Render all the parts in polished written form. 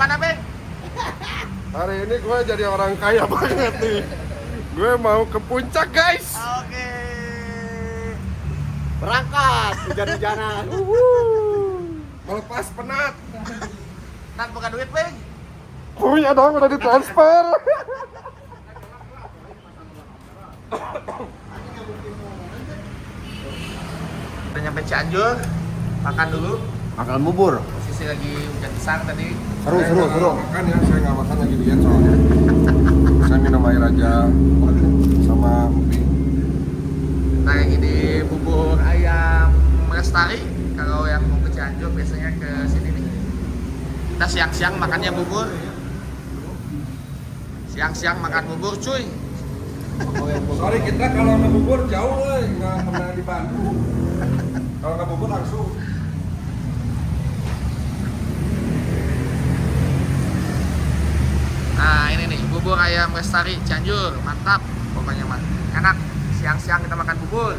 kemana, Beng? Hari ini gue jadi orang kaya banget nih. Gue mau ke puncak, guys. Oke. Berangkat hujan-hujanan. Melepas penat. Nat buka duit, Beng. Punya dong, udah ditransfer. Udah nyampe Cianjur, makan dulu. Makan bubur. Sisi lagi hujan besar tadi. Seru. Makan ya, saya nggak makan lagi diet soalnya. Saya minum air aja sama emping. Nah, yang ini bubur ayam Lestari. Kalau yang mau ke Cianjur biasanya ke sini nih. Kita siang-siang makannya bubur. Siang-siang makan bubur, cuy. Sorry, kita kalau ngebubur jauh, nggak pernah di Bandung. Kalau ngebubur langsung. Nah, ini nih bubur ayam Lestari Cianjur, mantap. Pokoknya mah enak. Siang-siang kita makan bubur.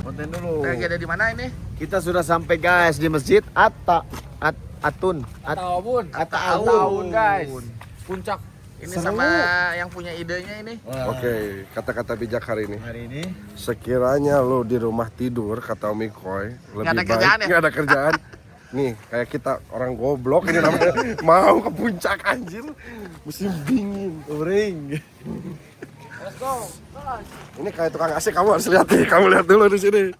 Konten dulu. Lagi ada di mana ini? Kita sudah sampai guys di masjid Ataun, guys. Puncak. Ini Seru. sama yang punya idenya ini. Oke, kata-kata bijak hari ini. Hari ini Sekiranya lo di rumah tidur, kata Om Ikoy, lebih ada baik kerjaan ya? nggak ada kerjaan. Nih, kayak kita orang goblok ini namanya mau ke puncak anjir, musim dingin, ring. let's go. Ini kayak tukang AC, kamu harus lihat nih, kamu lihat dulu di sini.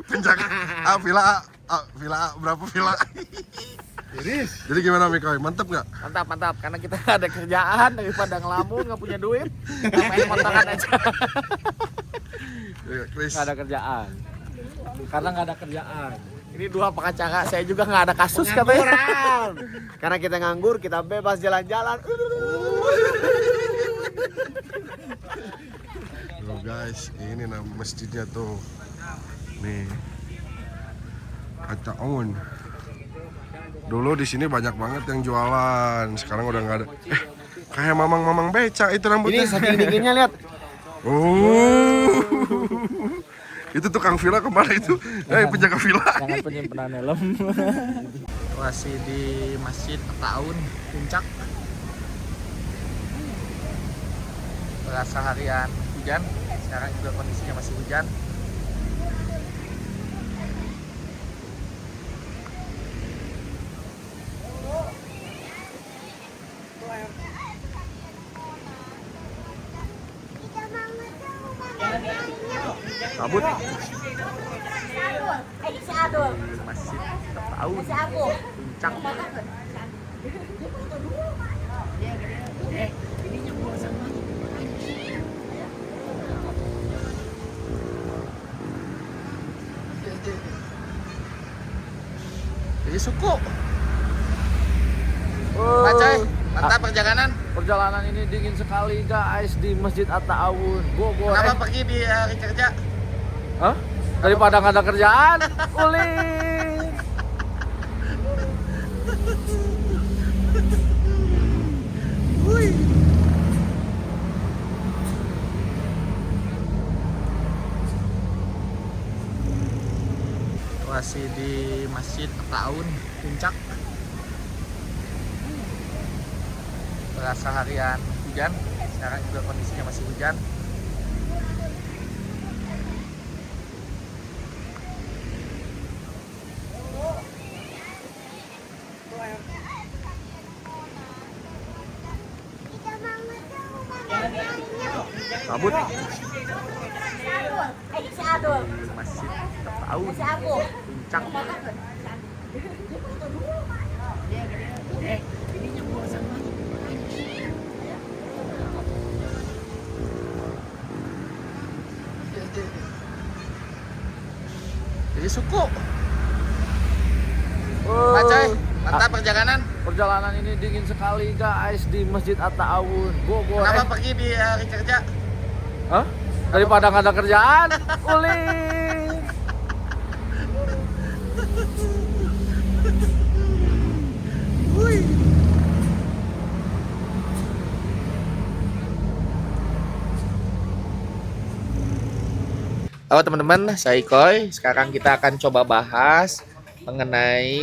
Puncak, villa berapa villa? Jadi gimana Mikoy, mantep nggak? Mantap, karena kita nggak ada kerjaan daripada ngelamun, nggak punya duit, main kontrakan aja. Chris, Nggak ada kerjaan. Karena nggak ada kerjaan. Ini dua pengacara, saya juga nggak ada kasus katanya. Karena kita nganggur, kita bebas jalan-jalan. Loh guys, ini nama masjidnya tuh. Nih, kaca on. Dulu di sini banyak banget yang jualan, sekarang udah nggak ada. Kayak mamang-mamang beca itu rambutnya. Ini saking dinginnya lihat. Oh, itu tukang villa kemarin itu, penjaga villa. Jangan penyimpanan helm. Masih di Masjid Tahun Puncak. Berasa harian hujan, sekarang juga kondisinya masih hujan. Kabut. Masjid Tahun Puncak. Jadi suku. Bacai, mantap perjalanan. Perjalanan ini dingin sekali guys di Masjid At-Ta'awun Bogor. Kenapa pergi di hari kerja? Hah? Daripada nggak ada kerjaan, ulin. Masih di Masjid Tahun Puncak. Berasa harian hujan, sekarang juga kondisinya masih hujan. Kabut. Masjid Tahun Puncak. Jadi suku. Bacai, mantap perjalanan. Perjalanan ini dingin sekali guys di Masjid At-Ta'awun Bogor. Kenapa pergi di hari kerja? Hah? Daripada nggak ada kerjaan, ulin. Halo teman-teman, saya Ikoy. Sekarang kita akan coba bahas mengenai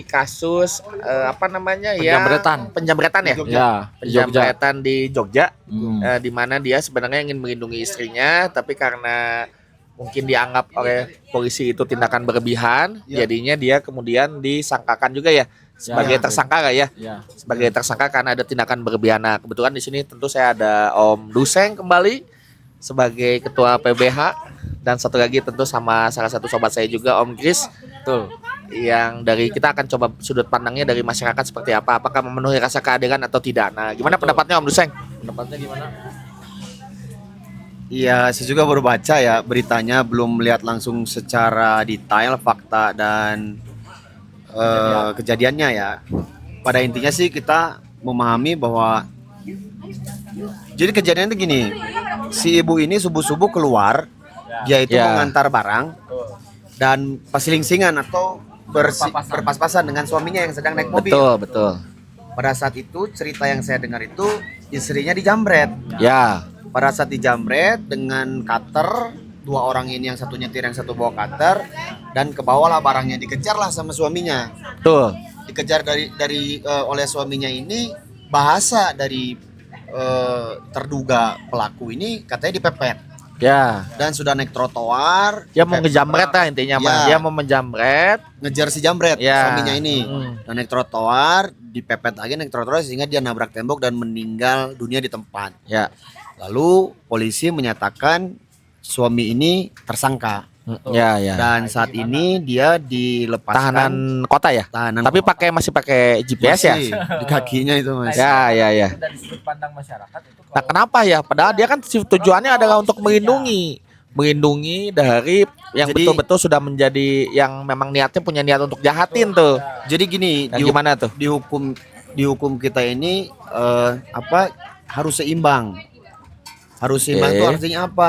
kasus apa namanya Penjamretan. ya? Penjamretan ya? Ya, Jogja. Penjamretan di Jogja, Hmm. di mana dia sebenarnya ingin melindungi istrinya, tapi karena mungkin dianggap oleh polisi itu tindakan berlebihan, jadinya dia kemudian disangkakan juga ya sebagai tersangka nggak ya? Ya. Sebagai tersangka karena ada tindakan berlebihan. Nah, kebetulan di sini tentu saya ada Om Duseng kembali sebagai ketua PBH dan satu lagi tentu sama salah satu sobat saya juga Om Chris. Betul. Yang dari kita akan coba sudut pandangnya dari masyarakat seperti apa, apakah memenuhi rasa keadilan atau tidak. Nah, gimana pendapatnya Om Duseng? Pendapatnya gimana? Iya, saya juga baru baca ya beritanya, belum melihat langsung secara detail fakta dan kejadiannya ya. Pada intinya sih kita memahami bahwa jadi kejadiannya itu gini, si ibu ini subuh-subuh keluar, dia itu Ya. mengantar barang dan pasilingsingan atau berpas-pasan dengan suaminya yang sedang naik mobil. Betul, betul. Pada saat itu cerita yang saya dengar itu istrinya dijamret. Ya, Pada saat dijamret dengan cutter, dua orang ini yang satu nyetir yang satu bawa cutter dan kebawalah barangnya, dikejarlah sama suaminya. betul. Dikejar oleh suaminya ini, bahasa dari terduga pelaku ini katanya dipepet Ya, dan sudah naik trotoar. dia mau ngejamret lah intinya mah. Ya. Dia mau menjamret. Ngejar si jamret Ya. suaminya ini. Dan naik trotoar, dipepet lagi naik trotoar sehingga dia nabrak tembok dan meninggal dunia di tempat. Ya, Lalu polisi menyatakan suami ini tersangka ya, ya. dan saat ini dia dilepaskan Tahanan kota ya. tahanan Tapi masih pakai GPS ya. masih di kakinya itu Mas. Ya, ya, ya. Dari sudut pandang masyarakat itu Nah, kenapa ya? Padahal dia kan tujuannya adalah untuk melindungi dari yang Jadi- betul-betul sudah menjadi yang memang niatnya punya niat untuk jahatin tuh. Jadi gini, Yang gimana tuh? dihukum kita ini harus seimbang. Harus seimbang Oke. itu artinya apa?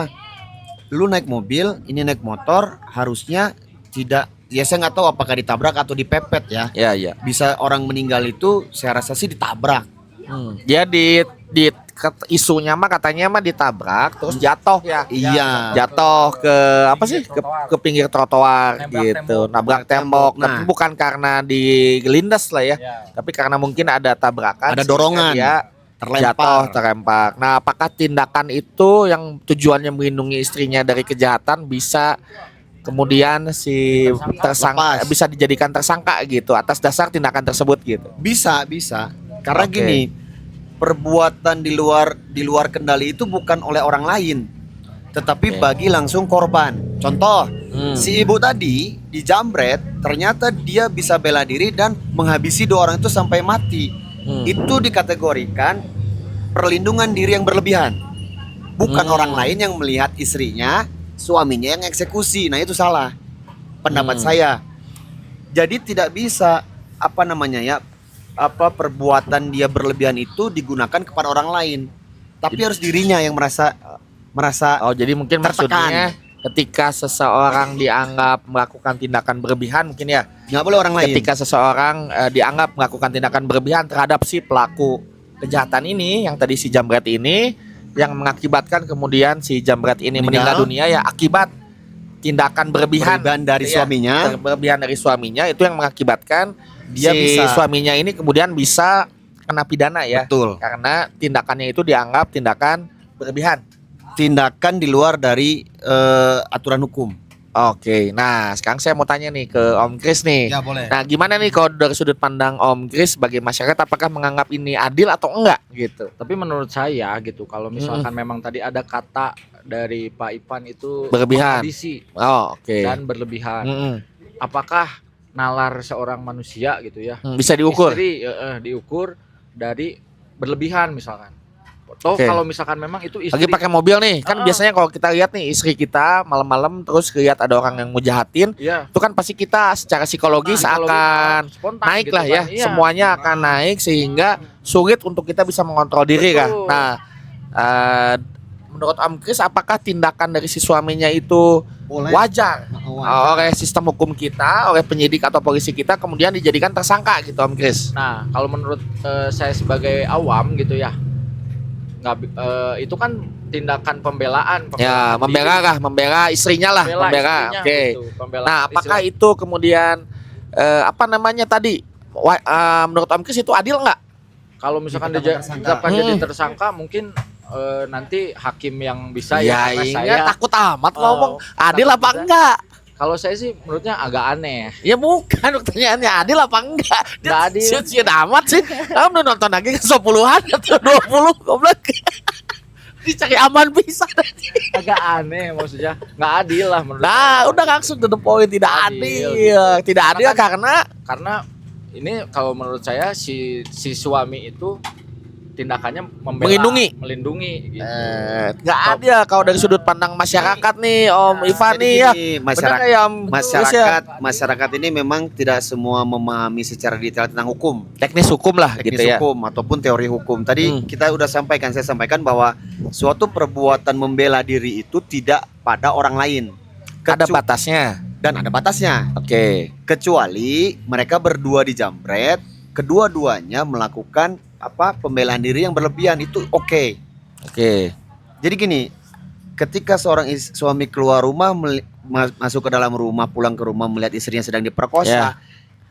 Lu naik mobil, ini naik motor, harusnya tidak, ya saya nggak tahu apakah ditabrak atau dipepet ya. Ya, ya. Bisa orang meninggal itu saya rasa sih ditabrak. Dia isunya mah katanya mah ditabrak terus jatuh ya. Iya. Jatuh ke apa sih? Ke pinggir trotoar Nabrak gitu. tembok. Nabrak tembok. Nah. Tapi bukan karena digelindas lah ya. Tapi karena mungkin ada tabrakan. Ada sehingga dorongan. Dia jatuh, Terlempar. terlempar. Nah, apakah tindakan itu yang tujuannya melindungi istrinya dari kejahatan bisa kemudian si tersangka Lepas. bisa dijadikan tersangka gitu atas dasar tindakan tersebut gitu? Bisa. Karena Oke. gini, perbuatan di luar kendali itu bukan oleh orang lain, tetapi Oke. bagi langsung korban. Contoh, Hmm. si ibu tadi dijamret, ternyata dia bisa bela diri dan menghabisi dua orang itu sampai mati. Itu dikategorikan perlindungan diri yang berlebihan. Bukan orang lain yang melihat istrinya, suaminya yang eksekusi. Nah, itu salah. Pendapat saya. Jadi tidak bisa perbuatan dia berlebihan itu digunakan kepada orang lain. Tapi harus dirinya yang merasa Oh, jadi mungkin tertekan. maksudnya ketika seseorang dianggap melakukan tindakan berlebihan mungkin ya. nggak boleh orang lain. Ketika seseorang dianggap melakukan tindakan berlebihan terhadap si pelaku kejahatan ini yang tadi si jambret ini yang mengakibatkan kemudian si jambret ini meninggal dunia ya akibat tindakan berlebihan Dari ya, suaminya. berlebihan dari suaminya itu yang mengakibatkan Dia si bisa- suaminya ini kemudian bisa kena pidana ya. Betul. Karena tindakannya itu dianggap tindakan berlebihan. Tindakan di luar dari aturan hukum. Oke, nah sekarang saya mau tanya nih ke Om Chris nih. Ya, boleh. Nah, gimana nih kalau dari sudut pandang Om Chris sebagai masyarakat, apakah menganggap ini adil atau enggak gitu? Tapi menurut saya gitu, kalau misalkan memang tadi ada kata dari Pak Ipan itu Berlebihan. menghabisi Oh, oke. dan berlebihan. Mm-mm. Apakah nalar seorang manusia gitu ya? Bisa diukur. Istri diukur dari berlebihan misalkan. Toh Oke. kalau misalkan memang itu istri Lagi pakai mobil nih, kan Ah. biasanya kalau kita lihat nih istri kita malam-malam terus lihat ada orang yang mau jahatin, ya itu kan pasti kita secara psikologis akan spontan naik gitu lah ya, kan. Iya. semuanya akan naik sehingga sulit untuk kita bisa mengontrol diri kan. Betul. Nah, menurut Om Chris, apakah tindakan dari si suaminya itu Boleh. wajar oleh sistem hukum kita, oleh penyidik atau polisi kita kemudian dijadikan tersangka gitu Om Chris? Nah, kalau menurut saya sebagai awam gitu ya, itu kan tindakan pembelaan. Ya, membela lah, membela istrinya lah, membela. istrinya Oke. gitu, pembelaan Nah, apakah istilah- itu kemudian apa namanya tadi? Menurut Om Kris itu adil nggak? Kalau misalkan Ditetapkan tersangka. ditetapkan jadi tersangka, mungkin nanti hakim yang bisa Ya, karena iya, saya takut amat ngomong. Adil takut apa bisa. enggak? kalau saya sih menurutnya agak aneh. Ya bukan pertanyaannya adil apa enggak? Nggak adil. Siut amat sih. Kamu udah nonton lagi ke 10-an atau 20 goblok. Dicari aman bisa. Agak aneh maksudnya, nggak adil lah menurut Nah, saya. udah langsung to the point, tidak Adil. adil. Tidak adil Karena ini kalau menurut saya si suami itu tindakannya membela, melindungi gitu. nggak adil kalau dari sudut pandang masyarakat nih Om Ivan nih ya. Jadi Benar masyarakat nggak ya, Om Kris ya? masyarakat ini memang tidak semua memahami secara detail tentang hukum, Teknis hukum lah teknis gitu ya. hukum ataupun teori hukum. Tadi kita udah saya sampaikan bahwa suatu perbuatan membela diri itu tidak pada orang lain. Ada batasnya. Dan ada batasnya. Oke. Kecuali mereka berdua dijamret, kedua-duanya melakukan pembelaan diri yang berlebihan, itu oke. Oke. Jadi gini, ketika seorang suami keluar rumah masuk ke dalam rumah, pulang ke rumah melihat istrinya sedang diperkosa,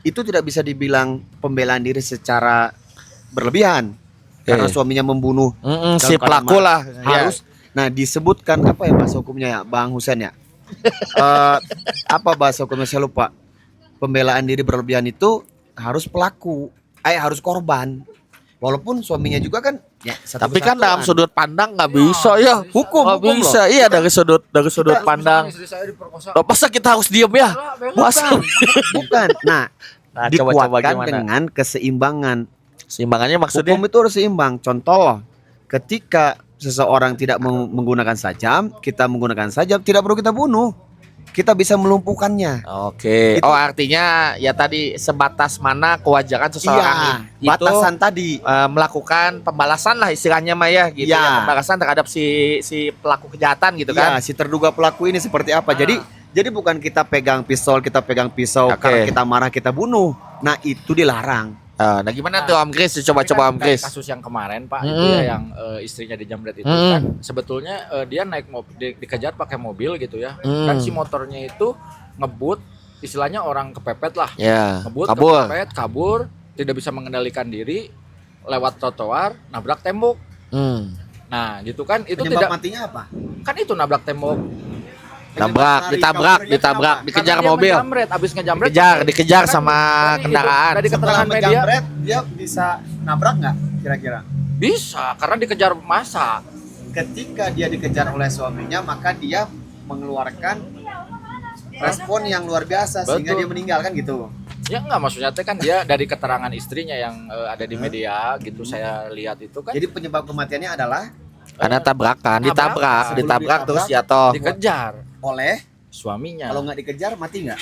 itu tidak bisa dibilang pembelaan diri secara berlebihan karena suaminya membunuh Si dalam keadaan pelaku lah. harus. Nah, disebutkan apa ya bahasa hukumnya ya, Bang Husen ya? Apa bahasa hukumnya saya lupa. Pembelaan diri berlebihan itu harus pelaku, harus korban. Walaupun suaminya juga kan ya Tapi kan dalam sudut pandang nggak bisa ya. Hukum Bisa. Iya dari sudut pandang. Istri saya diperkosa. Loh, masa kita harus diem ya? Masa? bukan. Nah, Nah, coba dikuatkan gimana? dengan keseimbangan. Seimbangannya maksudnya? Hukum itu harus seimbang. Contoh, ketika seseorang tidak menggunakan sajam, kita menggunakan sajam, tidak perlu kita bunuh. Kita bisa melumpuhkannya. Oke. Itu- Artinya ya tadi sebatas mana kewajaran seseorang itu batasan tadi. melakukan pembalasan lah istilahnya Maya gitu Iya. ya. Pembalasan terhadap si pelaku kejahatan gitu kan. Ya, si terduga pelaku ini seperti apa? Jadi bukan kita pegang pisau Oke. karena kita marah kita bunuh. Nah, itu dilarang. Nah gimana tuh Om Kris? Coba-coba Om Kris. Kasus yang kemarin Pak itu ya yang istrinya dijamret itu kan sebetulnya dia naik mobil dikejar pakai mobil gitu ya. Dan si motornya itu ngebut, istilahnya orang kepepet lah. Ya. Ngebut, Kabur. kepepet, kabur, tidak bisa mengendalikan diri, lewat trotoar, nabrak tembok. Nah, gitu kan itu Penyebab tidak matinya apa? kan itu nabrak tembok. Ditabrak, dikejar Karena dia mobil. ngejamret, abis ngejamret dikejar kan sama dari kendaraan. Dari Setelah keterangan media menjamret, dia bisa nabrak nggak kira-kira? bisa karena dikejar massa. Ketika dia dikejar oleh suaminya, maka dia mengeluarkan respon yang luar biasa sehingga Betul. dia meninggal kan gitu. Ya enggak, maksudnya teh kan dia dari keterangan istrinya yang ada di media gitu saya lihat itu kan Jadi penyebab kematiannya adalah Karena tabrakan, Tabrakan. ditabrak terus Ditabrak. jatuh. dikejar oleh suaminya. kalau nggak dikejar mati nggak?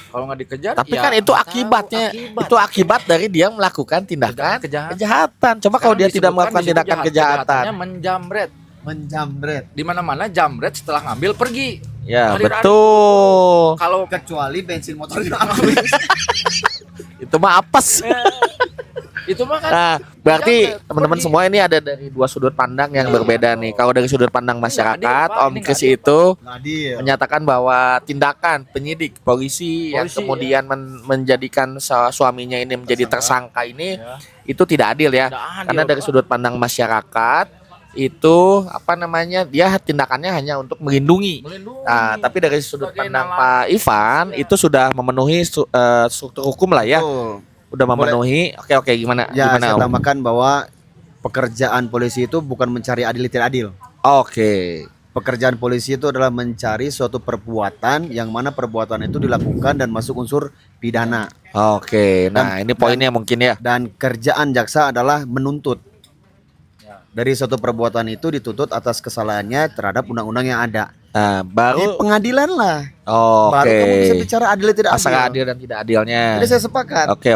Kalau nggak dikejar Tapi ya kan itu nggak tahu, akibatnya. akibat. Itu akibat dari dia melakukan tindakan Kejahatan. kejahatan. Coba kalau Sekarang dia tidak disebutkan melakukan di situ tindakan kejahatan. kejahatannya menjamret. Menjamret. Di mana-mana jamret setelah ngambil pergi. Ya, Lari-lari. betul. Kalau Kecuali bensin motornya habis. Itu mah apes. itu mah kan Nah, berarti Jamret, teman-teman pergi. semua ini ada dari dua sudut pandang yang berbeda nih. Kalau dari sudut pandang masyarakat, adil, Pak. Om Ini Kris nggak adil, itu Nggak adil. menyatakan bahwa tindakan penyidik polisi yang Polisi, kemudian menjadikan suaminya ini menjadi tersangka ini Ya. itu tidak adil ya. Tidak adil, Karena dari Pak. sudut pandang masyarakat itu apa namanya dia tindakannya hanya untuk melindungi. melindungi. Nah, tapi dari sudut Sebagai pandang nalar. Pak Ivan Iya. itu sudah memenuhi struktur hukum lah ya. Betul. Udah memenuhi. Oke gimana? Ya, Gimana? saya Om? tambahkan bahwa pekerjaan polisi itu bukan mencari adil tidak adil. Oke. Pekerjaan polisi itu adalah mencari suatu perbuatan yang mana perbuatan itu dilakukan dan masuk unsur pidana. Oke. Nah, ini poinnya mungkin ya. Dan kerjaan jaksa adalah menuntut. Ya. Dari suatu perbuatan itu dituntut atas kesalahannya terhadap undang-undang yang ada. Nah, Di baru pengadilan lah. oke. Baru kamu bisa bicara adil tidak adil. Masalah adil dan tidak adilnya. Jadi saya sepakat. Oke.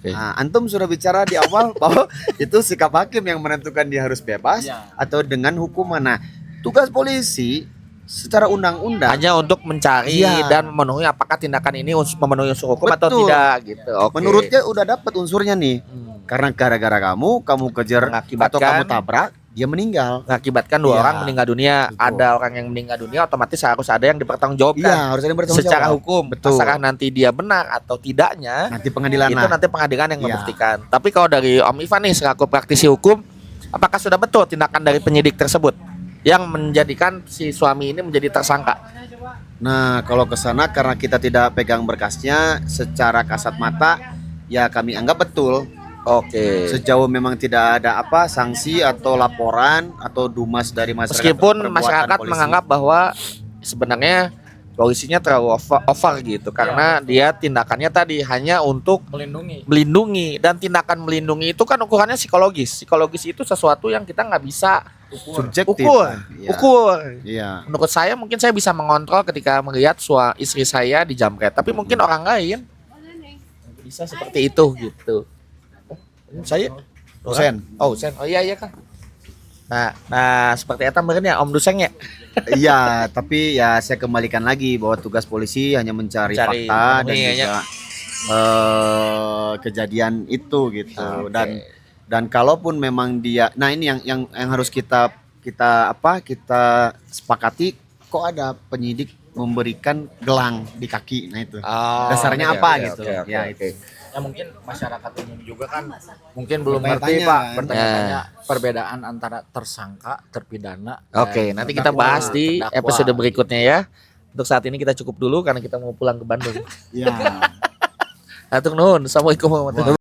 Nah, antum sudah bicara di awal bahwa itu sikap hakim yang menentukan dia harus bebas Ya. atau dengan hukuman. Nah, tugas polisi secara undang-undang Hanya untuk mencari Iya. dan memenuhi apakah tindakan ini memenuhi unsur hukum atau Betul. tidak gitu. Oke. menurutnya udah dapat unsurnya nih. Karena gara-gara kamu kejar atau Mengakibatkan kamu tabrak, dia meninggal. mengakibatkan dua Iya, orang meninggal dunia. betul. Ada orang yang meninggal dunia, otomatis harus ada yang dipertanggungjawabkan. Iya, harus ada yang bertanggung Secara jawab. hukum, Betul. apakah nanti dia benar atau tidaknya, Nanti pengadilan itu lah. nanti pengadilan yang Iya. membuktikan. Tapi kalau dari Om Ivan nih selaku praktisi hukum, apakah sudah betul tindakan dari penyidik tersebut yang menjadikan si suami ini menjadi tersangka? Nah, kalau ke sana karena kita tidak pegang berkasnya secara kasat mata, ya kami anggap betul. Oke. Sejauh memang tidak ada apa sanksi atau laporan atau dumas dari masyarakat. Meskipun perbuatan masyarakat polisi. menganggap bahwa sebenarnya polisinya terlalu over gitu karena dia tindakannya tadi hanya untuk melindungi, dan tindakan melindungi itu kan ukurannya psikologis. Psikologis itu sesuatu yang kita nggak bisa subjektif. ukur. Iya. Ukur. Iya. Menurut saya mungkin saya bisa mengontrol ketika melihat istri saya dijamret, tapi mungkin orang lain bisa seperti itu gitu. Saya Dosen. Sen. Oh iya kan. Nah seperti itu ya Om Duseng ya. Iya, tapi ya saya kembalikan lagi bahwa tugas polisi hanya mencari fakta dan memenuhi, juga kejadian itu gitu. Oke. Dan kalaupun memang dia, nah ini yang harus kita sepakati, kok ada penyidik memberikan gelang di kaki, nah itu dasarnya apa gitu. Ya, itu. Ya mungkin masyarakat umum juga kan mungkin belum Bertanya-tanya, ngerti Pak, kan? bertanya-tanya perbedaan antara tersangka, terpidana. Oke, dan nanti kita terdakwa. bahas di Terdakwa. episode berikutnya ya. Untuk saat ini kita cukup dulu karena kita mau pulang ke Bandung. Ya. Atur nuhun. Assalamualaikum warahmatullahi wabarakatuh.